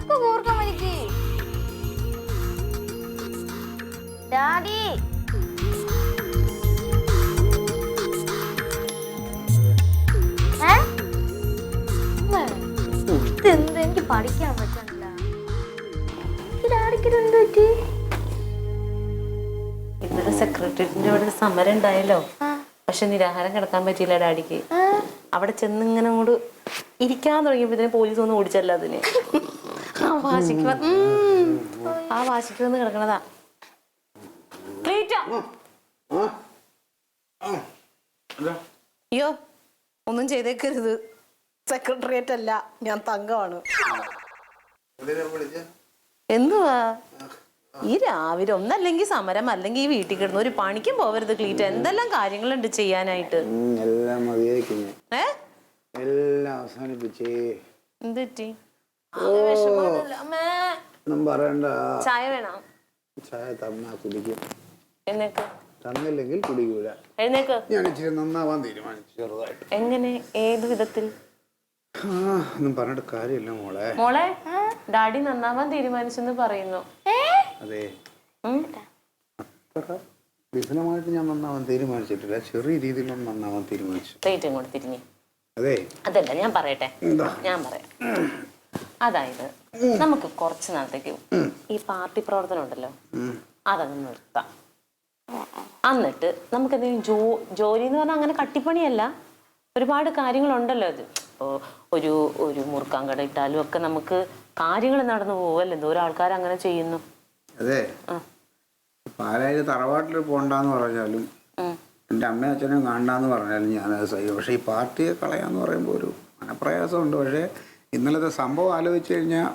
പതുക്കെ കൂർക്കം വലിക്ക്. ഡാഡി ഇതെന്ത് എനിക്ക് പഠിക്കാൻ പറ്റണില്ല. ഡാഡിക്ക് എന്ത് പറ്റി? ഇന്നലെ സെക്രട്ടേറിയറ്റിന്റെ അവിടെ സമരം ഉണ്ടായല്ലോ. പക്ഷെ നിരാഹാരം കിടക്കാൻ പറ്റിയില്ല ഡാഡിക്ക്. അവിടെ ചെന്ന് ഇങ്ങനെ അങ്ങോട്ട് ഇരിക്കാൻ തുടങ്ങിയപ്പോ പോലീസ് ഒന്ന് ഓടിച്ചല്ല അതിന്. ആ വാശിക്ക് വന്ന് കിടക്കണതാ. അയ്യോ ഒന്നും ചെയ്തേക്കരുത്. സെക്രട്ടേറിയറ്റ് അല്ല, ഞാൻ തങ്കമാണ്. എന്തുവാ ഈ രാവിലെ? ഒന്നല്ലെങ്കിൽ സമരം, അല്ലെങ്കിൽ ഈ വീട്ടിൽ കിടന്ന് ഒരു പണിക്കും പോവരുത് ക്ലീറ്റ. എന്തെല്ലാം കാര്യങ്ങളുണ്ട് ചെയ്യാനായിട്ട്. ചായ വേണോ? ചായ തന്നാ കുടിക്കും. തന്നില്ലെങ്കിൽ കുടിക്കൂല. എഴുന്നേക്ക്. ഞാൻ ഇച്ചിരി നന്നാവാൻ തീരുമാനിച്ചു ചെറുതായിട്ട്. എങ്ങനെ? ഏത് വിധത്തിൽ? ഒന്നും പറഞ്ഞിട്ട് കാര്യമില്ല മോളെ. മോളെ ഡാഡി നന്നാവാൻ തീരുമാനിച്ചെന്ന് പറയുന്നു. അതെ, അത്ര വിപുലമായിട്ട് ഞാൻ നന്നാവാൻ തീരുമാനിച്ചിട്ടില്ല. ചെറിയ രീതിയിലൊന്നും നന്നാവാൻ തീരുമാനിച്ചു. പ്ലേറ്റ് ഇങ്ങോട്ട് തിരിഞ്ഞ്. അതെ, അതല്ല ഞാൻ പറയട്ടെ. ഞാൻ പറയാം. അതായത് നമുക്ക് കുറച്ച് നാളത്തേക്ക് ഈ പാർട്ടി പ്രവർത്തനം ഉണ്ടല്ലോ, അതങ്ങ് നിർത്താം. എന്നിട്ട് നമുക്ക് എന്തെങ്കിലും ജോലി എന്ന് പറഞ്ഞാൽ അങ്ങനെ കട്ടിപ്പണിയല്ല, ഒരുപാട് കാര്യങ്ങളുണ്ടല്ലോ. അത് ഇപ്പോൾ ഒരു മുറുക്കാൻ കട ഇട്ടാലും ഒക്കെ നമുക്ക് കാര്യങ്ങൾ നടന്നു പോവല്ലോ. എന്തോരം ആൾക്കാർ അങ്ങനെ ചെയ്യുന്നു. അതെ, പാലായിൽ തറവാട്ടിൽ പോണ്ടെന്ന് പറഞ്ഞാലും എൻ്റെ അമ്മയും അച്ഛനും കാണണ്ടെന്ന് പറഞ്ഞാലും ഞാനത് സഹിക്കും. പക്ഷെ ഈ പാർട്ടിയെ കളയാന്ന് പറയുമ്പോൾ ഒരു മനപ്രയാസമുണ്ട്. പക്ഷേ ഇന്നലത്തെ സംഭവം ആലോചിച്ച് കഴിഞ്ഞാൽ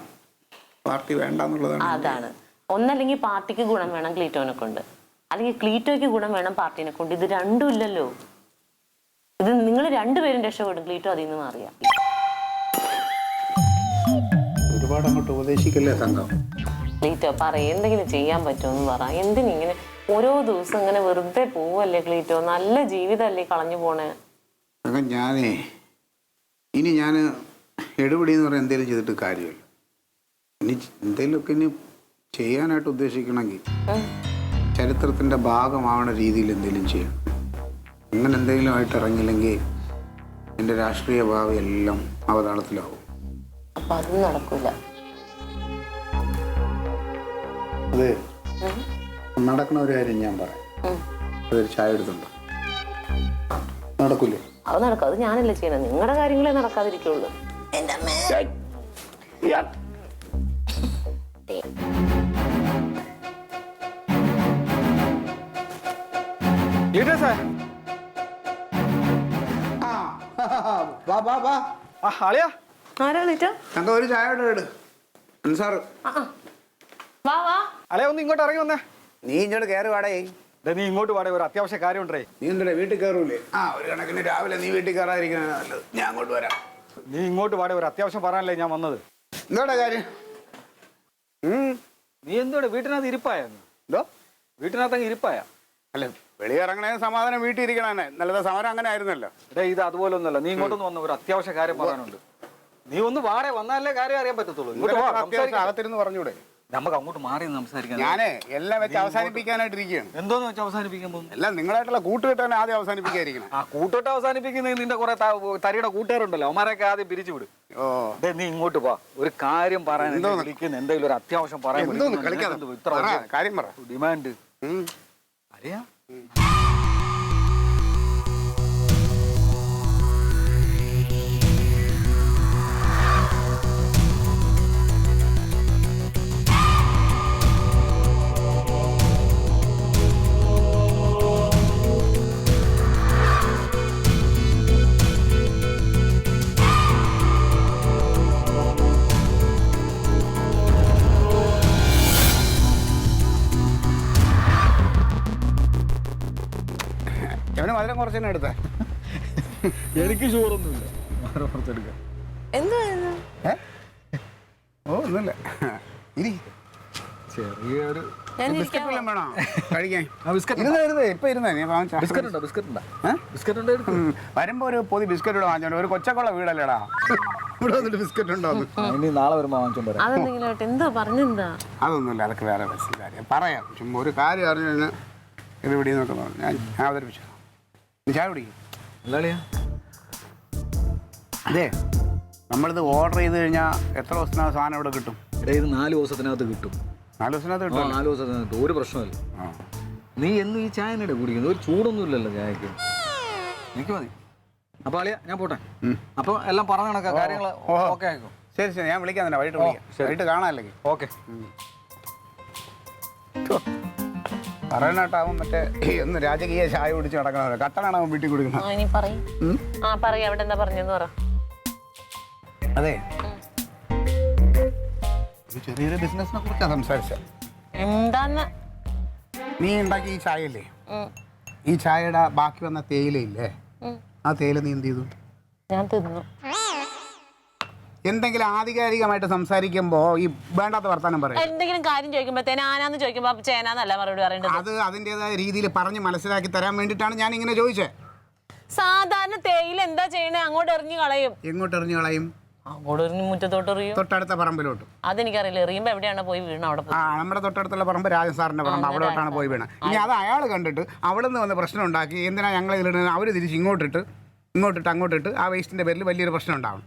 പാർട്ടി വേണ്ടെന്നുള്ളതാണ്. അതാണ്. ഒന്നല്ലെങ്കിൽ പാർട്ടിക്ക് ഗുണം വേണം ക്ലീറ്റോനെ കൊണ്ട്, അല്ലെങ്കിൽ ക്ലീറ്റോയ്ക്ക് ഗുണം വേണം പാർട്ടിനെ കൊണ്ട്. ഇത് രണ്ടും ഇല്ലല്ലോ. ഇത് നിങ്ങൾ രണ്ടുപേരും രക്ഷപ്പെടും. ക്ലീറ്റോ അതിൽ നിന്ന് മാറിയാ. ഒരുപാട് അങ്ങോട്ട് ഉപദേശിക്കല്ലേ സംഘം. ക്ലീറ്റോ എന്തെങ്കിലും ചെയ്യാൻ പറ്റുമെന്ന് പറ. എന്തിനിങ്ങനെ ഓരോ ദിവസം ഇങ്ങനെ വെറുതെ പോവല്ലേ ക്ലീറ്റോ? നല്ല ജീവിതമല്ലേ കളഞ്ഞു പോണേ. ഇനി ഞാൻ എടുപിടി എന്ന് പറയാൻ എന്തെങ്കിലും ചെയ്തിട്ട് കാര്യമല്ല. ഇനി എന്തെങ്കിലുമൊക്കെ ഇനി ചെയ്യാനായിട്ട് ഉദ്ദേശിക്കണമെങ്കിൽ ചരിത്രത്തിന്റെ ഭാഗമാവണ രീതിയിൽ എന്തെങ്കിലും ചെയ്യണം. അങ്ങനെ എന്തെങ്കിലും ആയിട്ട് ഇറങ്ങില്ലെങ്കിൽ എൻ്റെ രാഷ്ട്രീയ ഭാവി എല്ലാം അവതാളത്തിലാവും. അപ്പൊ അതും നടക്കൂല. അതെ, നടക്കണ ഒരു കാര്യം ഞാൻ പറയാം. അതൊരു ചായ എടുത്തുണ്ടോ? നടക്കൂലേ? അത് നടക്കും. അത് ഞാനല്ലേ ചെയ്യണം. നിങ്ങളുടെ കാര്യങ്ങളെ നടക്കാതിരിക്കുള്ളൂ. എന്റെ അമ്മേ. ഒരു ചായ ഒന്ന് ഇങ്ങോട്ട് ഇറങ്ങി വന്നേ. നീ ഇങ്ങോട്ട് കയറി വാടേ. നീ ഇങ്ങോട്ട് വാടേ, ഒരു അത്യാവശ്യ കാര്യം ഉണ്ടേ. നീ എന്താ വീട്ടിൽ കയറൂലേ? ഒരു കണക്കിന് രാവിലെ നീ വീട്ടിൽ കയറാതിരിക്കണ നല്ലത്. ഞാൻ അങ്ങോട്ട് വരാം. നീ ഇങ്ങോട്ട് വാടേ, ഒരു അത്യാവശ്യം പറയാനല്ലേ ഞാൻ വന്നത്. എന്തോടെ കാര്യം? നീ എന്തോടെ വീട്ടിനകത്ത് ഇരിപ്പായ? എന്തോ വീട്ടിനകത്ത് അങ്ങ് ഇരിപ്പായ? അല്ല, വെളിയിറങ്ങണേ സമാധാനം വീട്ടിൽ ഇരിക്കണേ. നല്ലത് സമരം അങ്ങനെ ആയിരുന്നല്ലോ. ഇത് അതുപോലെ ഒന്നല്ല. നീ ഇങ്ങോട്ടൊന്ന് വന്ന, ഒരു അത്യാവശ്യ കാര്യം പറയാനുണ്ട്. നീ ഒന്ന് വാടേ, വന്നാലേ കാര്യം അറിയാൻ പറ്റത്തുള്ളൂ. അകത്തിരുന്ന് പറഞ്ഞൂടെ? നമുക്ക് അങ്ങോട്ട് മാറി സംസാരിക്കാം. ഞാനേ എല്ലാം വെച്ച് അവസാനിപ്പിക്കാനായിട്ടിരിക്കുകയാണ്. എന്തോന്ന് വെച്ച് അവസാനിപ്പിക്കാൻ പോകുന്നു? എല്ലാം നിങ്ങളായിട്ടുള്ള കൂട്ടുകെട്ടാണ് ആദ്യം അവസാനിപ്പിക്കാതിരിക്കണം. ആ കൂട്ടുകെട്ട് അവസാനിപ്പിക്കുന്ന നിന്റെ കുറെ തരിയുടെ കൂട്ടുകാരുണ്ടല്ലോ, അവന്മാരൊക്കെ ആദ്യം പിരിച്ചു വിടും. നീ ഇങ്ങോട്ട് പോ, ഒരു കാര്യം പറയാൻ എന്തെങ്കിലും ഒരു അത്യാവശ്യം പറയാൻ. ഡിമാൻഡ് അറിയാ? മധുരം കുറച്ച് തന്നെ എടുത്തേ. എനിക്ക് ചോറൊന്നുമില്ല. ഒന്നുമില്ല. ഇനി ചെറിയൊരു വേണോ കഴിക്കാൻ? വരുമ്പോ ഒരു പൊതി ബിസ്ക്കറ്റ് വാങ്ങിച്ചോണ്ട്. ഒരു കൊച്ചക്കുള്ള വീടല്ലേടാ. ഇവിടെ വന്നിട്ട് ബിസ്ക്കറ്റ് ഉണ്ടോന്ന്? ഇനി നാളെ വരുമ്പോ വാങ്ങിച്ചോണ്ട് വരാം. അതെന്തെങ്കിലും ആയിട്ട് എന്താ പറഞ്ഞെന്താ? അതൊന്നുമില്ല, അതൊക്കെ വേറെ ബസ്സിൽ കാര്യം പറയാം. ചുമ്മാ ഒരു കാര്യം അറിഞ്ഞു കഴിഞ്ഞാൽ ഇത് ഇവിടെ നോക്കുന്നു. ഞാൻ അവതരിപ്പിച്ചു. നീ ചായ കുടിക്കും. അല്ലാളിയാ അതെ, നമ്മളിത് ഓർഡർ ചെയ്ത് കഴിഞ്ഞാൽ എത്ര ദിവസത്തിനകത്ത് സാധനം ഇവിടെ കിട്ടും? എടേ ഇത് 4 ദിവസത്തിനകത്ത് കിട്ടും. 4 ദിവസത്തിനകത്ത് കിട്ടും. 4 ദിവസത്തിനകത്ത് ഒരു പ്രശ്നമില്ല. നീ എന്നും ഈ ചായനടെ കുടിക്കുന്നത്? ഒരു ചൂടൊന്നും ഇല്ലല്ലോ ചായക്ക്. എനിക്ക് മതി. അപ്പൊ അളിയാ ഞാൻ പോട്ടെ. അപ്പൊ എല്ലാം പറഞ്ഞു കണക്കാ കാര്യങ്ങൾ ഓക്കെ ആയിക്കോ. ശരി ശരി, ഞാൻ വിളിക്കാം തന്നെ. വൈകിട്ട് വിളിക്കാം. വൈകിട്ട് കാണാമല്ലെങ്കിൽ. ഓക്കെ. പറയണാട്ടാവും മറ്റേ ഒന്ന് രാജകീയ ചായ കുടിച്ച് നടക്കണമല്ലോ. കട്ടനാണ് അവൻ വീട്ടിൽ കുടിക്കണം. ഇനി പറയും. പറയും അവിടെ എന്താ പറഞ്ഞെന്ന് പറ. അതെ, ഒരു ചെറിയൊരു ബിസിനസിനെ കുറിച്ചാണ് സംസാരിച്ച. എന്താന്ന്? നീ ഉണ്ടാക്കിയ ഈ ചായയല്ലേ, ഈ ചായയുടെ ബാക്കി വന്ന തേയിലയില്ലേ, ആ തേയില നീ എന്ത് ചെയ്തു? ഞാൻ തിന്നു. എന്തെങ്കിലും ആധികാരികമായിട്ട് സംസാരിക്കുമ്പോ ഈ വേണ്ടാത്ത വർത്താനം പറയാം. എന്തെങ്കിലും കാര്യം ചോദിക്കുമ്പോഴത്തേന് ആനാന്ന് ചോദിക്കുമ്പോ ചേനാന്നല്ല മറുപടി പറയേണ്ടത്. അത് അതിൻ്റെതായ രീതിയിൽ പറഞ്ഞ് മനസ്സിലാക്കി തരാൻ വേണ്ടിയിട്ടാണ് ഞാൻ ഇങ്ങനെ ചോദിച്ചത്. സാധാരണ തേയില എന്താ ചെയ്യണേ? അങ്ങോട്ട് എറിഞ്ഞു കളയും. എങ്ങോട്ട് എറിഞ്ഞു കളയും? അങ്ങോട്ട് എറിഞ്ഞ് മുറ്റത്തോട്ട് എറിയും. തൊട്ടടുത്ത പറമ്പിലോട്ട്. അതെനിക്കറിയില്ല. എറിയുമ്പോ എവിടെയാണ് പോയി വീണ? അവിടെ പോയി. നമ്മുടെ തൊട്ടടുത്തുള്ള പറമ്പ് രാജൻ സാറിന്റെ പറമ്പ്, അവിടോട്ടാണ് പോയി വീണ. ഇനി അത് അയാൾ കണ്ടിട്ട് അവിടെ നിന്ന് വന്ന് പ്രശ്നം ഉണ്ടാക്കി. എന്തിനാ ഞങ്ങൾ ഇതിലിടുന്നത്? അവർ തിരിച്ച് ഇങ്ങോട്ടിട്ട് അങ്ങോട്ടിട്ട് ആ വേസ്റ്റിന്റെ പേരിൽ വലിയൊരു പ്രശ്നം ഉണ്ടാവും.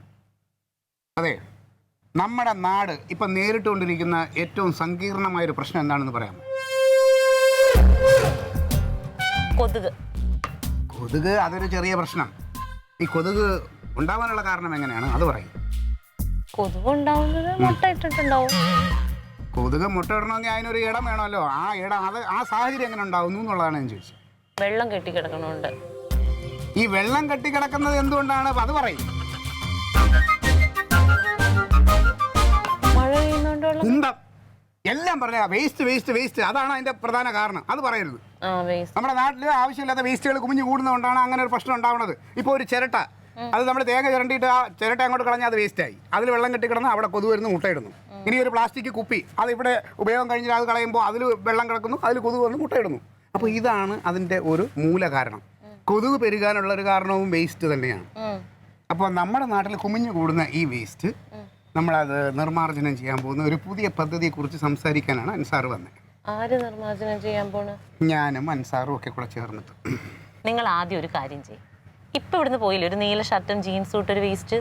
അതെ, നമ്മുടെ നാട് ഇപ്പം നേരിട്ടുകൊണ്ടിരിക്കുന്ന ഏറ്റവും സങ്കീർണമായൊരു പ്രശ്നം എന്താണെന്ന് പറയാം. കൊതുക്. കൊതുക് അതൊരു ചെറിയ പ്രശ്നം. ഈ കൊതുക് ഉണ്ടാവാനുള്ള കാരണം എങ്ങനെയാണ് അത് പറയും. കൊതുക് ഉണ്ടാവുന്നത് മുട്ട ഇട്ടിട്ടുണ്ടാവും. കൊതുക് മുട്ട ഇടണമെങ്കിൽ അതിനൊരു ഇടം വേണമല്ലോ. ആ ഇടം ആ സാഹചര്യം എങ്ങനെ ഉണ്ടാവുന്നു എന്നുള്ളതാണ് ഞാൻ ചോദിച്ചത്. വെള്ളം കെട്ടിക്കിടക്കണോണ്ട്. ഈ വെള്ളം കെട്ടിക്കിടക്കുന്നത് എന്തുകൊണ്ടാണ് അത് പറയും. മഴ പെയ്യുന്നോണ്ടുള്ള കുന്തം എല്ലാം പറയാ. വേസ്റ്റ് അതാണ് അതിന്റെ പ്രധാന കാരണം. അത് പറയരുത്. നമ്മുടെ നാട്ടിൽ ആവശ്യമില്ലാത്ത വേസ്റ്റുകൾ കുമിഞ്ഞു കൂടുന്നതുകൊണ്ടാണ് അങ്ങനെ ഒരു പ്രശ്നം ഉണ്ടാവുന്നത്. ഇപ്പോൾ ഒരു ചിരട്ട, അത് നമ്മൾ തേങ്ങ ചിരണ്ടിയിട്ട് ആ ചിരട്ട അങ്ങോട്ട് കളഞ്ഞാൽ അത് വേസ്റ്റായി. അതിൽ വെള്ളം കെട്ടിക്കിടന്ന് അവിടെ കൊതു വരുന്നു, മുട്ടയിടുന്നു. ഇനി ഒരു പ്ലാസ്റ്റിക് കുപ്പി, അത് ഇവിടെ ഉപയോഗം കഴിഞ്ഞാൽ അത് കളയുമ്പോൾ അതിൽ വെള്ളം കിടക്കുന്നു, അതിൽ കൊതു വന്ന് മുട്ടയിടുന്നു. അപ്പോൾ ഇതാണ് അതിൻ്റെ ഒരു മൂല കാരണം. കൊതുക് പെരുകാനുള്ള ഒരു കാരണവും വേസ്റ്റ് തന്നെയാണ്. അപ്പോൾ നമ്മുടെ നാട്ടിൽ കുമിഞ്ഞു കൂടുന്ന ഈ വേസ്റ്റ് നമ്മളത് നിർമ്മാർജ്ജനം ചെയ്യാൻ പോകുന്ന ഒരു പുതിയ പദ്ധതിയെക്കുറിച്ച് സംസാരിക്കാനാണ് അൻസാർ വന്നത്. ആര് നിർമ്മാർജ്ജനം ചെയ്യാൻ പോണ്? ഞാനും അൻസാറും ഒക്കെ കൂടെ ചേർന്നിട്ട്. നിങ്ങൾ ആദ്യം ഒരു കാര്യം ചെയ്യും. ഇപ്പം ഇവിടുന്ന് പോയില്ലേ ഒരു നീല ഷർട്ടും ജീൻസും ഇട്ടൊരു വേസ്റ്റ്,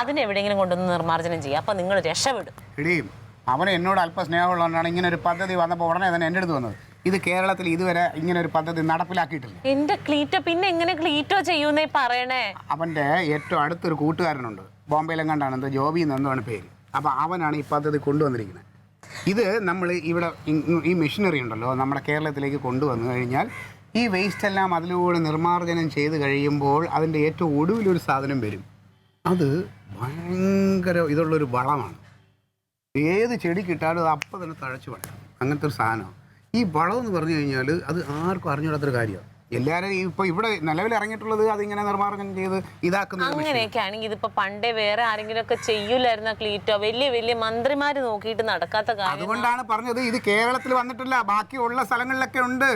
അതിന് എവിടെയെങ്കിലും കൊണ്ടുവന്ന് നിർമ്മാർജ്ജനം ചെയ്യുക. അപ്പം നിങ്ങൾ രക്ഷപ്പെടും. എടീം, അവന് എന്നോട് അല്പ സ്നേഹമുള്ളതുകൊണ്ടാണ് ഇങ്ങനെ ഒരു പദ്ധതി വന്നപ്പോൾ ഉടനെ തന്നെ എൻ്റെ അടുത്ത് വന്നത്. ഇത് കേരളത്തിൽ ഇതുവരെ ഇങ്ങനെ ഒരു പദ്ധതി നടപ്പിലാക്കിയിട്ടില്ല. എന്റെ ക്ലീറ്റോ പിന്നെ എങ്ങനെ ക്ലീറ്റോ ചെയ്യൂന്നേ പറയണേ. അവൻ്റെ ഏറ്റവും അടുത്തൊരു കൂട്ടുകാരനുണ്ട്, ബോംബെയിലും കണ്ടാണ്, എന്തോ ജോബി എന്നെന്താണ് പേര്. അപ്പോൾ അവനാണ് ഈ പദ്ധതി കൊണ്ടുവന്നിരിക്കുന്നത്. ഇത് നമ്മൾ ഇവിടെ ഈ മെഷീനറി ഉണ്ടല്ലോ നമ്മുടെ കേരളത്തിലേക്ക് കൊണ്ടുവന്നു കഴിഞ്ഞാൽ ഈ വേസ്റ്റ് എല്ലാം അതിലൂടെ നിർമ്മാർജ്ജനം ചെയ്ത് കഴിയുമ്പോൾ അതിൻ്റെ ഏറ്റവും ഒടുവിലൊരു സാധനം വരും. അത് ഭയങ്കര ഇതുള്ളൊരു വളമാണ്. ഏത് ചെടി കിട്ടാലും അത് അപ്പം തന്നെ തഴച്ചു വളരും. അങ്ങനത്തെ ഒരു സാധനമാണ് ഈ വളം എന്ന് പറഞ്ഞു കഴിഞ്ഞാൽ. അത് ആർക്കും അറിഞ്ഞുകൂടാത്തൊരു കാര്യമാണ്. എല്ലാവരും ഇപ്പോൾ ഇവിടെ നിലവിൽ ഇറങ്ങിയിട്ടുള്ളത് അതിങ്ങനെ നിർമ്മാർജ്ജനം ചെയ്ത് ഇതാക്കുന്നത്. അങ്ങനെയൊക്കെ ആണെങ്കിൽ ഇതിപ്പോ പണ്ടേ വേറെ ആരെങ്കിലും ഒക്കെ ചെയ്യൂലായിരുന്ന ക്ലീറ്റോ? വലിയ വലിയ മന്ത്രിമാര് നോക്കിയിട്ട് നടക്കാത്ത കാര്യം. അതുകൊണ്ടാണ് പറഞ്ഞത് ഇത് കേരളത്തിൽ വന്നിട്ടില്ല, ബാക്കിയുള്ള സ്ഥലങ്ങളിലൊക്കെ ഉണ്ട്.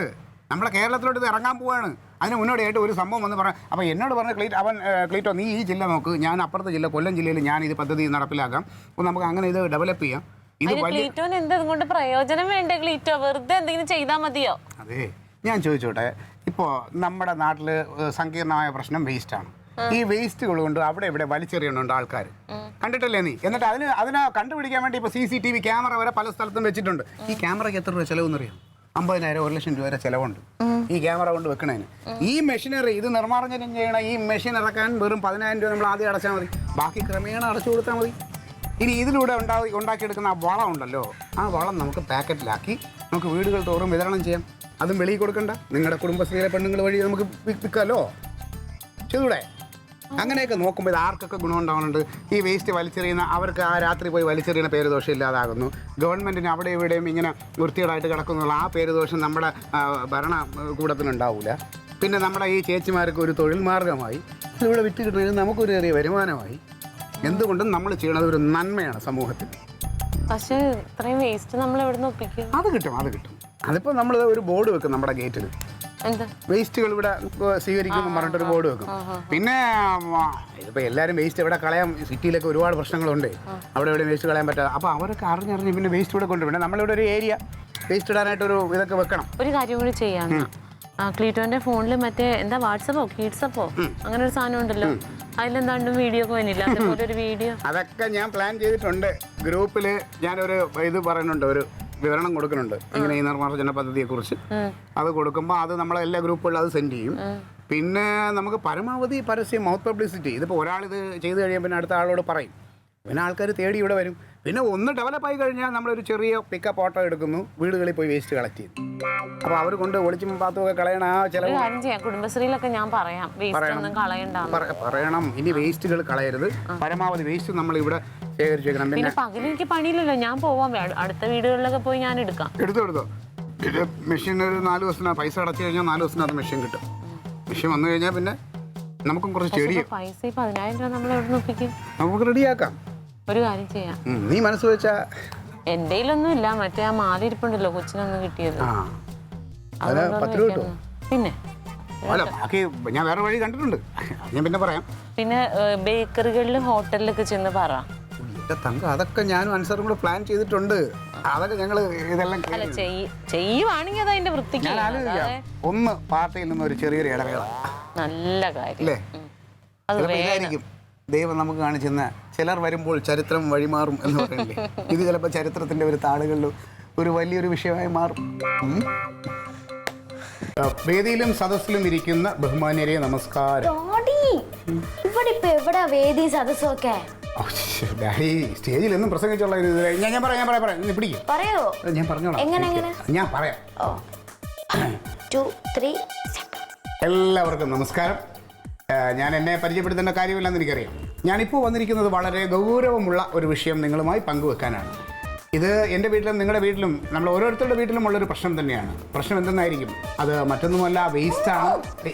നമ്മുടെ കേരളത്തിലോട്ട് ഇത് ഇറങ്ങാൻ പോവാണ്. അതിന് മുന്നോടിയായിട്ട് ഒരു സംഭവം വന്ന് പറയാം. അപ്പോൾ എന്നോട് പറഞ്ഞ ക്ലീറ്റോ നീ ഈ ജില്ല നോക്ക്, ഞാൻ അപ്പുറത്തെ ജില്ല കൊല്ലം ജില്ലയിൽ ഞാൻ ഇത് പദ്ധതി നടപ്പിലാക്കാം. അപ്പോൾ നമുക്ക് അങ്ങനെ ഇത് ഡെവലപ്പ് ചെയ്യാം. ക്ലീറ്റോന് എന്തുകൊണ്ട് പ്രയോജനം വേണ്ടേ? ക്ലീറ്റോ വെറുതെ എന്തെങ്കിലും ചെയ്താൽ മതിയോ? അതെ, ഞാൻ ചോദിച്ചോട്ടെ, ഇപ്പോൾ നമ്മുടെ നാട്ടിൽ സങ്കീർണമായ പ്രശ്നം വേസ്റ്റാണ്. ഈ വേസ്റ്റുകൾ കൊണ്ട് അവിടെ ഇവിടെ വലിച്ചെറിയുന്നുണ്ട് ആൾക്കാർ, കണ്ടിട്ടല്ലേ നീ? എന്നിട്ട് അതിനെ കണ്ടുപിടിക്കാൻ വേണ്ടി ഇപ്പോൾ CCTV ക്യാമറ വരെ പല സ്ഥലത്തും വെച്ചിട്ടുണ്ട്. ഈ ക്യാമറയ്ക്ക് എത്ര രൂപ ചിലവെന്ന് അറിയാം? 50,000 1 ലക്ഷം രൂപ വരെ ചിലവുണ്ട് ഈ ക്യാമറ കൊണ്ട് വെക്കണതിന്. ഈ മെഷീനറി ഇത് നിർമ്മാർജ്ജനം ചെയ്യണ ഈ മെഷീൻ ഇറക്കാൻ വെറും 10,000 രൂപ നമ്മൾ ആദ്യം അടച്ചാൽ മതി. ബാക്കി ക്രമേണ അടച്ചു കൊടുത്താൽ മതി. ഇനി ഇതിലൂടെ ഉണ്ടാക്കിയെടുക്കുന്ന ആ വളം ഉണ്ടല്ലോ, ആ വളം നമുക്ക് പാക്കറ്റിലാക്കി നമുക്ക് വീടുകൾ തോറും വിതരണം ചെയ്യാം. അതും വെളിയിൽ കൊടുക്കണ്ട, നിങ്ങളുടെ കുടുംബശ്രീയിലെ പെണ്ണുങ്ങൾ വഴി നമുക്ക് വിൽക്കാമല്ലോ. ചെയ്തൂടെ? അങ്ങനെയൊക്കെ നോക്കുമ്പോൾ ഇത് ആർക്കൊക്കെ ഗുണമുണ്ടാവുന്നുണ്ട്. ഈ വേസ്റ്റ് വലിച്ചെറിയുന്ന അവർക്ക് ആ രാത്രി പോയി വലിച്ചെറിയുന്ന പേരുദോഷം ഇല്ലാതാകുന്നു. ഗവൺമെൻറ്റിന് അവിടെ ഇവിടെയും ഇങ്ങനെ വൃത്തികേടായിട്ട് കിടക്കുന്നുള്ള ആ പേരുദോഷം നമ്മുടെ ഭരണകൂടത്തിനുണ്ടാവില്ല. പിന്നെ നമ്മുടെ ഈ ചേച്ചിമാർക്ക് ഒരു തൊഴിൽ മാർഗമായി, ഇതിലൂടെ വിറ്റ് കിട്ടുന്നതിന് നമുക്കൊരു ചെറിയ വരുമാനമായി. എന്തുകൊണ്ടും നമ്മൾ ചെയ്യണത് ഒരു നന്മയാണ് സമൂഹത്തിൽ. പക്ഷേ ഇത്രയും വേസ്റ്റ് നമ്മൾ എവിടെ നിന്ന് ഒപ്പിക്കും? അത് കിട്ടും. അതിപ്പോൾ നമ്മൾ ഒരു ബോർഡ് വെക്കും നമ്മുടെ ഗേറ്റിൽ, എന്താ വേസ്റ്റുകൾ ഇവിടെ സ്വീകരിക്കുമെന്ന് പറഞ്ഞിട്ടൊരു ബോർഡ് വെക്കും. പിന്നെ ഇതിപ്പോൾ എല്ലാവരും വേസ്റ്റ് ഇവിടെ കളയാൻ സിറ്റിയിലൊക്കെ ഒരുപാട് പ്രശ്നങ്ങളുണ്ട്, അവിടെ ഇവിടെ വേസ്റ്റ് കളയാൻ പറ്റാതെ. അപ്പോൾ അവരൊക്കെ അറിഞ്ഞറിഞ്ഞ് പിന്നെ വേസ്റ്റ് ഇവിടെ കൊണ്ടുപോയി. നമ്മളിവിടെ ഒരു ഏരിയ വേസ്റ്റ് ഇടാനായിട്ടൊരു ഇതൊക്കെ വെക്കണം. ഒരു കാര്യം കൂടി ചെയ്യാം. ക്ലീറ്റോന്റെ ഫോണിൽ മറ്റേ എന്താ വാട്സപ്പോ കിഡ്സപ്പോ അങ്ങനെ ഒരു സാധനം ഉണ്ടല്ലോ, അതിലെന്താണ്ടും വീഡിയോ ഒക്കെ വന്നില്ല, അതേപോലെ ഒരു വീഡിയോ. അതൊക്കെ ഞാൻ പ്ലാൻ ചെയ്തിട്ടുണ്ട്. ഗ്രൂപ്പിൽ ഞാനൊരു ഇത് പറയുന്നുണ്ട്, ഒരു വിവരണം കൊടുക്കുന്നുണ്ട് ഇങ്ങനെ ഈ നിർമ്മാർജ്ജന പദ്ധതിയെക്കുറിച്ച്. അത് കൊടുക്കുമ്പോൾ അത് നമ്മളെ എല്ലാ ഗ്രൂപ്പുകളിലും അത് സെൻഡ് ചെയ്യും. പിന്നെ നമുക്ക് പരമാവധി പരസ്യം, മൗത്ത് പബ്ലിസിറ്റി. ഇതിപ്പോൾ ഒരാളിത് ചെയ്ത് കഴിയുമ്പോൾ പിന്നെ അടുത്ത ആളോട് പറയും, പിന്നെ ആൾക്കാർ തേടി ഇവിടെ വരും. പിന്നെ ഒന്ന് ഡെവലപ്പായി കഴിഞ്ഞാൽ നമ്മളൊരു ചെറിയ പിക്കപ്പ് ഓട്ടോ എടുക്കുന്നു, വീടുകളിൽ പോയി വേസ്റ്റ് കളക്ട് ചെയ്യുന്നു. അപ്പോൾ അവർ കൊണ്ട് ഒളിച്ചും പാത്തുമൊക്കെ കളയണ ആ ചില കുടുംബശ്രീയിലൊക്കെ ഞാൻ പറയാം പറയണം. ഇനി വേസ്റ്റുകൾ കളയരുത്, പരമാവധി വേസ്റ്റ് നമ്മൾ ഇവിടെ ശേഖരിച്ചു വെക്കണം. പിന്നെ പകല് എനിക്ക് പണിയില്ലല്ലോ, ഞാൻ പോവാം, അടുത്ത വീടുകളിലൊക്കെ പോയി ഞാൻ എടുക്കാം. എടുത്തോ ഇത് മെഷീൻ ഒരു 4 ദിവസത്തിനകത്ത് പൈസ അടച്ചു കഴിഞ്ഞാൽ 4 ദിവസത്തിനകത്ത് മെഷീൻ കിട്ടും. മെഷീൻ വന്നു കഴിഞ്ഞാൽ പിന്നെ നമുക്കും കുറച്ച് ചെടി പൈസ 10,000 രൂപ നമ്മൾ എവിടെ ഒപ്പിക്കും? നമുക്ക് റെഡിയാക്കാം. ഒരു കാര്യം ചെയ്യാം, നീ മനസ്സ് വെച്ചാ എൻ്റെ ഇല്ല, മറ്റേ ആ മാല ഇരിപ്പുണ്ടല്ലോ കൊച്ചിനൊന്നും കിട്ടിയത്, അത് 10 രൂപ കിട്ടും. പിന്നെ അല്ല ബാക്കി ഞാൻ വേറെ വഴി കണ്ടിട്ടുണ്ട്, ഞാൻ പിന്നെ പറയാം. പിന്നെ ബേക്കറികളിലും ഹോട്ടലിലൊക്കെ ചെന്ന് പറ. തങ്കം അതൊക്കെ ഞാനും അനുസരിച്ചും കൂടെ പ്ലാൻ ചെയ്തിട്ടുണ്ട്. അതൊക്കെ ഞങ്ങൾ ഇതെല്ലാം ചെയ്യുവാണെങ്കിൽ അത് അതിന്റെ വൃത്തിക്ക് ഒന്ന് പാർട്ടിയിൽ നിന്ന് ഒരു ചെറിയൊരു ഇടവേള നല്ല കാര്യം അല്ലേ? ഇതായിരിക്കും ദൈവം നമുക്ക് കാണിച്ചെന്ന ചിലർ വരുമ്പോൾ ചരിത്രം വഴിമാറും എന്ന് പറയില്ലേ, ഇത് ചിലപ്പോൾ ചരിത്രത്തിന്റെ ഒരു താളുകളിൽ ഒരു വലിയൊരു വിഷയമായി മാറും. വേദിയിലും സദസ്സിലും ഇരിക്കുന്ന ബഹുമാന്യരെ നമസ്കാരം. ഡാഡി സ്റ്റേജിൽ എന്നും പ്രസംഗിച്ചുള്ള ഞാൻ പറയാം പിടിക്കും, ഞാൻ പറഞ്ഞോളാം, ഞാൻ പറയാം. എല്ലാവർക്കും നമസ്കാരം. ഞാൻ എന്നെ പരിചയപ്പെടുത്തേണ്ട കാര്യമില്ലെന്ന് എനിക്കറിയാം. ഞാനിപ്പോൾ വന്നിരിക്കുന്നത് വളരെ ഗൗരവമുള്ള ഒരു വിഷയം നിങ്ങളുമായി പങ്കുവെക്കാനാണ്. ഇത് എൻ്റെ വീട്ടിലും നിങ്ങളുടെ വീട്ടിലും നമ്മൾ ഓരോരുത്തരുടെ വീട്ടിലും ഉള്ളൊരു പ്രശ്നം തന്നെയാണ്. പ്രശ്നം എന്തെന്നായിരിക്കും? അത് മറ്റൊന്നുമല്ല, വേസ്റ്റാണ്.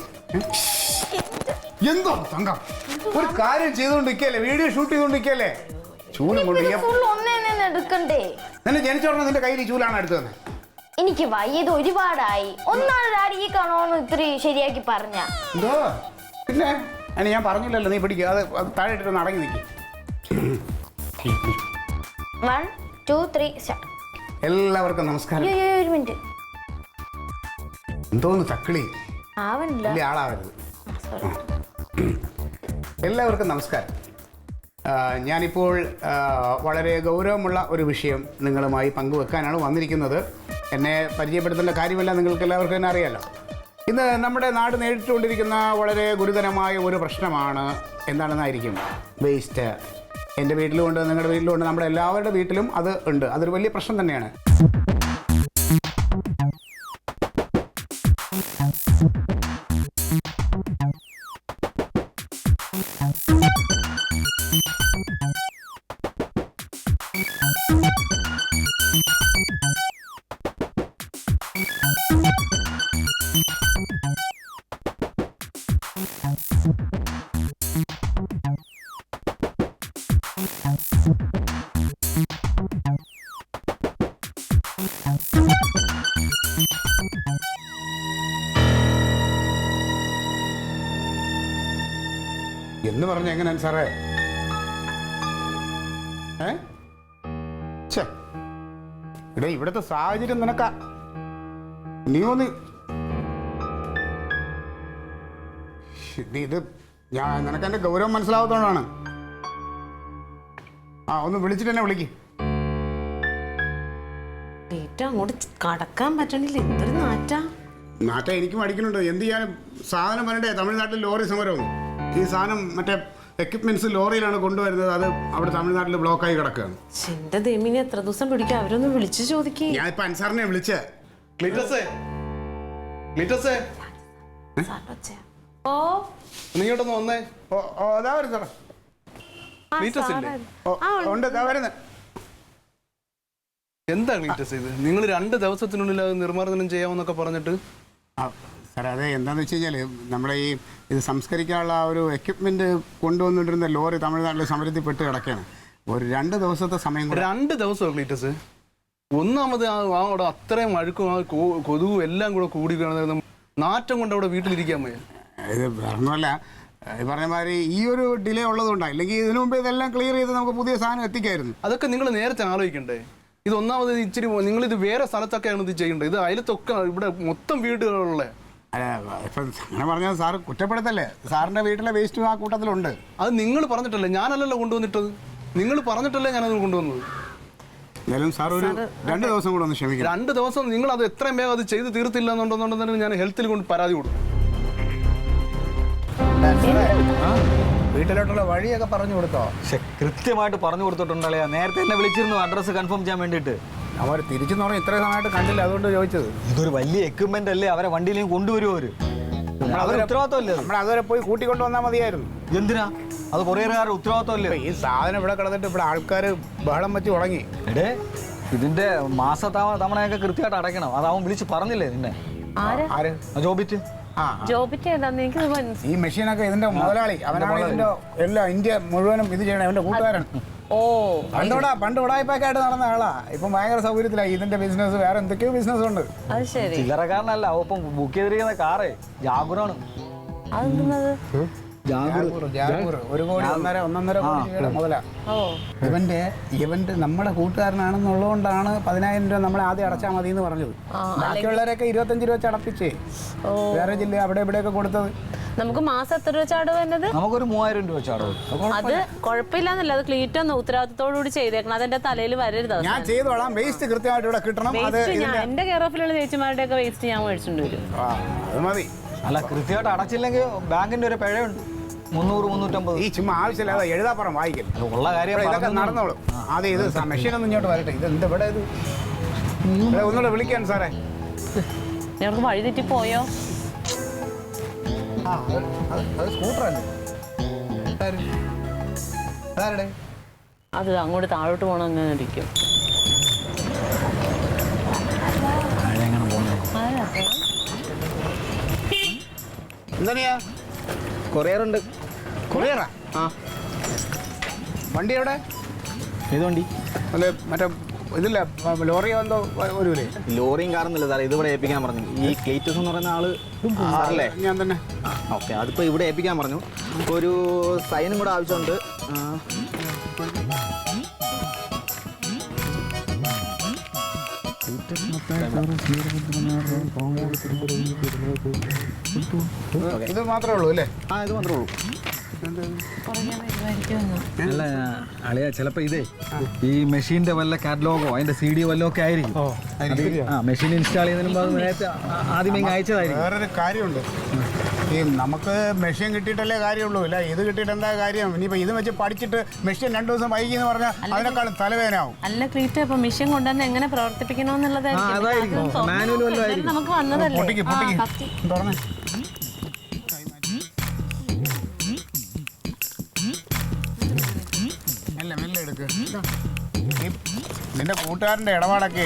എന്തോ തങ്കം ഒരു കാര്യം ചെയ്തുകൊണ്ടിരിക്കല്ലേ, വീഡിയോ ഷൂട്ട് ചെയ്തുകൊണ്ടിരിക്കല്ലേ, ചൂലും കൊണ്ട് നിന്നെ ജനിച്ചോടനെ നിന്റെ കയ്യിൽ ചൂലാണ് എടുത്തു തന്നെ. എനിക്ക് വയ്യത് ഒരുപാടായി. ഒന്നാണ് ഡാഡി ഈ കാണോന്ന് ഇത്തിരി ശരിയാക്കി പറഞ്ഞ. എന്തോ പിന്നെ അതിന് ഞാൻ പറഞ്ഞില്ലല്ലോ, നീ പിടിക്കുക, അത് താഴെ ഇട്ടിട്ട് അടങ്ങി നിൽക്കും. 1 2 3 എല്ലാവർക്കും നമസ്കാരം. ഒരു മിനിറ്റ്, എന്തോന്ന് ചക്കിളി ആവണില്ല, വലിയ ആളാവരുത്. എല്ലാവർക്കും നമസ്കാരം. ഞാനിപ്പോൾ വളരെ ഗൗരവമുള്ള ഒരു വിഷയം നിങ്ങളുമായി പങ്കുവെക്കാനാണ് വന്നിരിക്കുന്നത്. എന്നെ പരിചയപ്പെടുത്തേണ്ട കാര്യമല്ല, നിങ്ങൾക്ക് എല്ലാവർക്കും തന്നെ അറിയാമല്ലോ. ഇന്ന് നമ്മുടെ നാട് നേരിട്ടുകൊണ്ടിരിക്കുന്ന വളരെ ഗുരുതരമായ ഒരു പ്രശ്നമാണ്. എന്താണെന്നായിരിക്കും? വേസ്റ്റ്. എൻ്റെ വീട്ടിലുമുണ്ട്, നിങ്ങളുടെ വീട്ടിലുമുണ്ട്, നമ്മുടെ എല്ലാവരുടെ വീട്ടിലും അത് ഉണ്ട്. അതൊരു വലിയ പ്രശ്നം തന്നെയാണ്. എന്ന് പറഞ്ഞ എങ്ങനെയാണ് സാറേ? ഇവിടെ ഇവിടുത്തെ സാഹചര്യം നിനക്ക നീ ഒന്ന് ഇത് ഞാൻ നിനക്ക് എൻ്റെ ഗൗരവം മനസ്സിലാവാത്തതുകൊണ്ടാണ്. ഒന്ന് വിളിച്ചിട്ട് എന്നെ വിളിക്ക്. അങ്ങോട്ട് കടക്കാൻ പറ്റണില്ല, എന്തൊരു നാറ്റ എനിക്കും അടിക്കുന്നുണ്ട്. എന്ത് ചെയ്യാനും സാധനം വരണ്ടേ? തമിഴ്നാട്ടിൽ ലോറി സമരവും. ഈ സാധനം മറ്റേ എക്യുപ്മെന്റ്സ് ലോറിയിലാണ് കൊണ്ടുവരുന്നത്. അത് അവിടെ തമിഴ്നാട്ടിൽ ബ്ലോക്കായി കിടക്കുകയാണ്. എന്റെ ദൈവമേ, എത്ര ദിവസം പിടിക്കും? അവരൊന്ന് വിളിച്ചു ചോദിക്കേ. ഞാൻ ഇപ്പൊ അൻസാറിനെ വിളിച്ചേ. നീങ്ങോട്ടൊന്ന് വന്നേ. എന്താ ക്ലീറ്റസ് ഇത്? നിങ്ങൾ 2 ദിവസത്തിനുള്ളിൽ അത് നിർമ്മാർജ്ജനം ചെയ്യാമെന്നൊക്കെ പറഞ്ഞിട്ട്. സാറേ അതെ, എന്താണെന്ന് വെച്ച് കഴിഞ്ഞാൽ നമ്മുടെ ഇത് സംസ്കരിക്കാനുള്ള ആ ഒരു എക്യുപ്മെന്റ് കൊണ്ടുവന്നിട്ടിരുന്ന ലോറി തമിഴ്നാട്ടിൽ സമരത്തിൽപ്പെട്ട് കിടക്കുകയാണ്. ഒരു 2 ദിവസത്തെ സമയം. 2 ദിവസമോ ക്ലീറ്റസ്? ഒന്നാമത് അവിടെ അത്രയും അഴുക്കും ആ കൊതുകും എല്ലാം കൂടെ കൂടി നാറ്റം കൊണ്ട് അവിടെ വീട്ടിലിരിക്കാൻ വയ്യ. ഇത് പറഞ്ഞല്ല, ഈ പറഞ്ഞ മാതിരി ഈ ഒരു ഡിലേ ഉള്ളതുകൊണ്ടാണ്. ഇല്ലെങ്കിൽ ഇതിനു മുമ്പ് ഇതെല്ലാം ക്ലിയർ ചെയ്ത് നമുക്ക് പുതിയ സാധനം എത്തിക്കായിരുന്നു. അതൊക്കെ നിങ്ങൾ നേരത്തെ ആലോചിക്കണ്ടേ? ഇത് ഒന്നാമത് ഇച്ചിരി നിങ്ങളിത് വേറെ സ്ഥലത്തൊക്കെയാണ് ഇത് ചെയ്യേണ്ടത്. ഇത് അയലത്തൊക്കെ ഇവിടെ മൊത്തം വീടുകളുള്ള. അല്ല ഇപ്പം അങ്ങനെ പറഞ്ഞാൽ സാറ് കുറ്റപ്പെടുത്തല്ലേ? സാറിൻ്റെ വീട്ടിലെ വേസ്റ്റും ആ കൂട്ടത്തിലുണ്ട്. അത് നിങ്ങൾ പറഞ്ഞിട്ടല്ലേ, ഞാനല്ലല്ലോ കൊണ്ടുവന്നിട്ടത്. നിങ്ങൾ പറഞ്ഞിട്ടല്ലേ ഞാനത് കൊണ്ടുവന്നത്. എന്തായാലും സാർ ഒരു 2 ദിവസം കൂടെ ഒന്ന് ക്ഷമിക്കണം. 2 ദിവസം നിങ്ങൾ അത് എത്രയും വേഗം അത് ചെയ്ത് തീർത്തില്ല എന്നുണ്ടെന്നുണ്ടെങ്കിൽ ഞാൻ ഹെൽത്തിൽ കൊണ്ട് പരാതി കൊടുക്കും. വീട്ടിലോട്ടുള്ള വഴിയൊക്കെ പറഞ്ഞു കൊടുത്തോ? പക്ഷെ കൃത്യമായിട്ട് പറഞ്ഞു കൊടുത്തിട്ടുണ്ടല്ലേ. നേരത്തെ എന്നെ വിളിച്ചിരുന്നു അഡ്രസ്സ് കൺഫേം ചെയ്യാൻ വേണ്ടിയിട്ട്. അവർ തിരിച്ചെന്ന് പറഞ്ഞാൽ ഇത്രയും സമയമായിട്ട് കണ്ടില്ല, അതുകൊണ്ട് ചോദിച്ചത്. ഇതൊരു വലിയ എക്യുപ്മെന്റ് അല്ലേ, അവരെ വണ്ടിയിലേക്ക് കൊണ്ടുവരും അവര്. ഉത്തരവാദിത്തമല്ലേ? നമ്മൾ അതുവരെ പോയി കൂട്ടിക്കൊണ്ട് വന്നാൽ മതിയായിരുന്നു. എന്തിനാ? അത് കൊറിയറുകാരുടെ ഉത്തരവാദിത്തമല്ലേ? ഈ സാധനം ഇവിടെ കിടന്നിട്ട് ഇവിടെ ആൾക്കാർ ബഹളം വെച്ച് തുടങ്ങി. എടേ, ഇതിന്റെ തവണയൊക്കെ കൃത്യമായിട്ട് അടയ്ക്കണം. അത് അവൻ വിളിച്ച് പറഞ്ഞില്ലേ നിന്നെ? ആര്? ജോബിറ്റ്. ജോബിറ്റ് ഏതാന്ന് എനിക്ക് ഈ മെഷീനൊക്കെ ഇതിന്റെ മുതലാളി അവനാണ്. ഇതിന്റെ എല്ലാം ഇന്ത്യ മുഴുവനും ഇത് ചെയ്യണം. അവന്റെ കൂട്ടുകാരൻ. ഓ, പണ്ട് ഉടായ്പായിട്ട് നടന്ന ആളാ. ഇപ്പം ഭയങ്കര സൗകര്യത്തിലായി. ഇതിന്റെ ബിസിനസ്, വേറെ എന്തൊക്കെയോ ബിസിനസ് ഉണ്ട്. അത് ശരി. ചില്ലറക്കാരനല്ല, ഒപ്പം ബുക്ക് ചെയ്തിരിക്കുന്ന കാറേ ജാഗുറാണ്. അതെന്ത്? ജാഗൂർ 1 കോടി 1.5 കോടി രൂപയുടെ മുതലാ. ഇവന്റ് നമ്മുടെ കൂട്ടുകാരനാണെന്നുള്ളതുകൊണ്ടാണ് 10,000 രൂപ നമ്മളെ ആദ്യം അടച്ചാൽ മതി എന്ന് പറഞ്ഞത്. ബാക്കിയുള്ളവരൊക്കെ 25 രൂപ വെച്ച് അടപ്പിച്ചേ വേറെ ജില്ല അവിടെ ഇവിടെയൊക്കെ കൊടുത്തത്. നമുക്ക് മാസം എത്ര രൂപ ചാട് വരുന്നത്? നമുക്കൊരു 3000 രൂപ ചാടും. അത് കുഴപ്പമില്ലാന്നല്ല, അത് ക്ലീറ്റൊന്ന് ഉത്തരവാദിത്തോടുകൂടി ചെയ്തേക്കണം. അതെന്റെ തലയിൽ വരരുത്. ഞാൻ ചെയ്തോളാം. വേസ്റ്റ് കൃത്യമായിട്ട് ഇവിടെ കിട്ടണം. എന്റെ കെയർ ഓഫിലുള്ള ചേച്ചിമാരുടെ ഒക്കെ വേസ്റ്റ് ഞാൻ മേടിച്ചിട്ട് വരും. അത് മതി. അല്ല, കൃത്യമായിട്ട് അടച്ചില്ലെങ്കിൽ ബാങ്കിന്റെ ഒരു പിഴയുണ്ട്. 300-350. ഈ ചുമ്മാ ആവശ്യമില്ലാതെ എഴുതാപ്പുറം വായിക്കൽ ഉള്ള കാര്യം ഇതൊക്കെ നടന്നോളൂ. ആദ്യം ഇത് മെഷീനൊന്നും ഇങ്ങോട്ട് വരട്ടെ. ഇത് എന്താ ഇവിടെ? ഇത് ഒന്നുകൂടെ വിളിക്കാൻ സാറേ. ഞങ്ങൾക്ക് വഴി തെറ്റി പോയോ? അത് സ്കൂട്ടറല്ലേ? അതാരുടെ? അത് അങ്ങോട്ട് താഴോട്ട് പോകണം. അങ്ങനെ ഇരിക്കും. എന്താ കൊറിയറുണ്ട്. കൊറിയറാ? വണ്ടി എവിടെ? ഏത് വണ്ടി? അല്ലെ മറ്റേ ഇതില്ല, ലോറിയോ എന്തോ വരൂലേ? ലോറിയും കാറൊന്നുമില്ല സാറേ, ഇതിവിടെ ഏൽപ്പിക്കാൻ പറഞ്ഞു. ഈ ക്ലീറ്റസ് എന്ന് പറയുന്ന ആള് അല്ലേ? ഞാൻ തന്നെ. ഓക്കെ, അതിപ്പോൾ ഇവിടെ ഏൽപ്പിക്കാൻ പറഞ്ഞു. ഒരു സൈനും കൂടെ ആവശ്യമുണ്ട്. ഇത് മാത്രമേ ഉള്ളൂ അല്ലേ? ഇത് മാത്രമേ ഉള്ളൂ. അല്ല അളിയ, ചിലപ്പോ ഇതേ ഈ മെഷീന്റെ വല്ല കാറ്റലോഗോ അതിന്റെ CD വല്ലോ ഒക്കെ ആയിരിക്കും. മെഷീൻ ഇൻസ്റ്റാൾ ചെയ്യുന്നതിന് നേരത്തെ ആദ്യമേ അയച്ചതായിരിക്കും. വേറൊരു കാര്യമുണ്ട്. ഈ നമുക്ക് മെഷീൻ കിട്ടിയിട്ടല്ലേ കാര്യമുള്ളൂ. ഇല്ല ഇത് കിട്ടിയിട്ട് എന്താ കാര്യം? ഇനിയിപ്പോൾ ഇത് വെച്ച് പഠിച്ചിട്ട് മെഷീൻ 2 ദിവസം വൈകി എന്ന് പറഞ്ഞാൽ അതിനേക്കാളും തലവേദനയാവും. അല്ല ക്ലീറ്റ, ഇപ്പൊ മെഷീൻ കൊണ്ടുവന്ന് എങ്ങനെ പ്രവർത്തിപ്പിക്കണമെന്നുള്ളതായിരിക്കും. മാനുവൽ വല്ലോ ആയിരിക്കും. നമുക്ക് വന്നതല്ലേ. തുറന്നേ. മെല്ലെ എടുക്ക്. നിന്റെ കൂട്ടുകാരന്റെ ഇടപാടൊക്കെ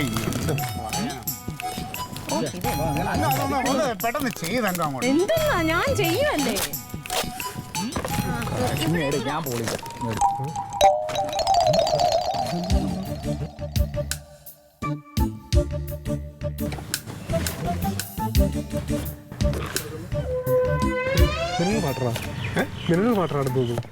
പെട്ടെന്ന് ചെയ്തെങ്ക അങ്ങോട്ട്. എന്താ ഞാൻ ചെയ്യുമല്ലേ? ഞാൻ പോളി പാട്ടാണ് തോന്നുന്നു.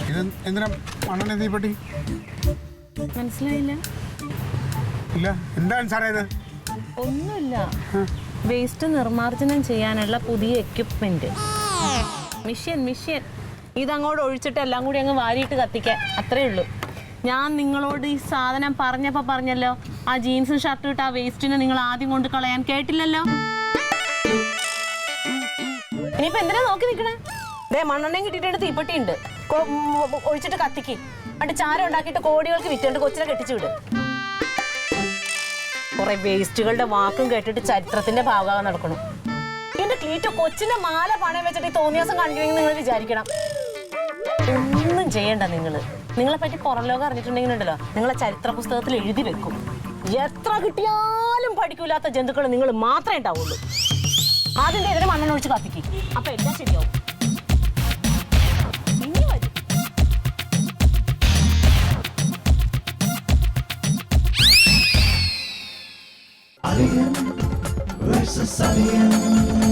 ഇത് എന്തിനാ മണ്ണെണ്ണ തീപ്പെട്ടി? മനസ്സിലായില്ല? ഇല്ല, എന്താണ് സാറേ ഇത്? ഒന്നുമില്ല, വേസ്റ്റ് നിർമ്മാർജ്ജനം ചെയ്യാനുള്ള പുതിയ എക്യുപ്മെന്റ്. മിഷ്യൻ ഇതങ്ങോട്ട് ഒഴിച്ചിട്ട് എല്ലാം കൂടി അങ്ങ് വാരിയിട്ട് കത്തിക്കാൻ, അത്രേ ഉള്ളൂ. ഞാൻ നിങ്ങളോട് ഈ സാധനം പറഞ്ഞല്ലോ, ആ ജീൻസും ഷർട്ടും ഇട്ട് ആ വേസ്റ്റിനെ നിങ്ങൾ ആദ്യം കൊണ്ട് കളയാൻ കേട്ടില്ലല്ലോ. ഇനിയിപ്പോ എന്തിനാ നോക്കി നിൽക്കണേ? മണ്ണെണ്ണയും കിട്ടിയിട്ട് തീപ്പെട്ടി ഉണ്ട്, ഒഴിച്ചിട്ട് കത്തിക്ക്. എന്നിട്ട് ചാരം ഉണ്ടാക്കിയിട്ട് കോടികൾക്ക് വിറ്റുകൊണ്ട് കൊച്ചിനെ കെട്ടിച്ചു വിട്. കുറെ വേസ്റ്റുകളുടെ വാക്കും കേട്ടിട്ട് ചരിത്രത്തിന്റെ ഭാഗമാകാൻ നടക്കണം. എന്റെ ക്ലീറ്റോ കൊച്ചിന്റെ മാല പണയം വെച്ചിട്ട് ഈ തോന്നിയാസം കണ്ടില്ലെങ്കിൽ നിങ്ങൾ വിചാരിക്കണം. ഒന്നും ചെയ്യണ്ട. നിങ്ങളെ പറ്റി പുറം ലോകം അറിഞ്ഞിട്ടുണ്ടെങ്കിലുണ്ടല്ലോ, നിങ്ങളെ ചരിത്ര പുസ്തകത്തിൽ എഴുതി വെക്കും. എത്ര കിട്ടിയാലും പഠിക്കൂലാത്ത ജന്തുക്കൾ നിങ്ങൾ മാത്രമേ ഉണ്ടാവുള്ളൂ. ആദ്യം ഇതിനെ മണ്ണെണ്ണ ഒഴിച്ച് കത്തിക്കും, അപ്പൊ എല്ലാം ശരിയാവും. ഇനി വരും. Alien versus Alien.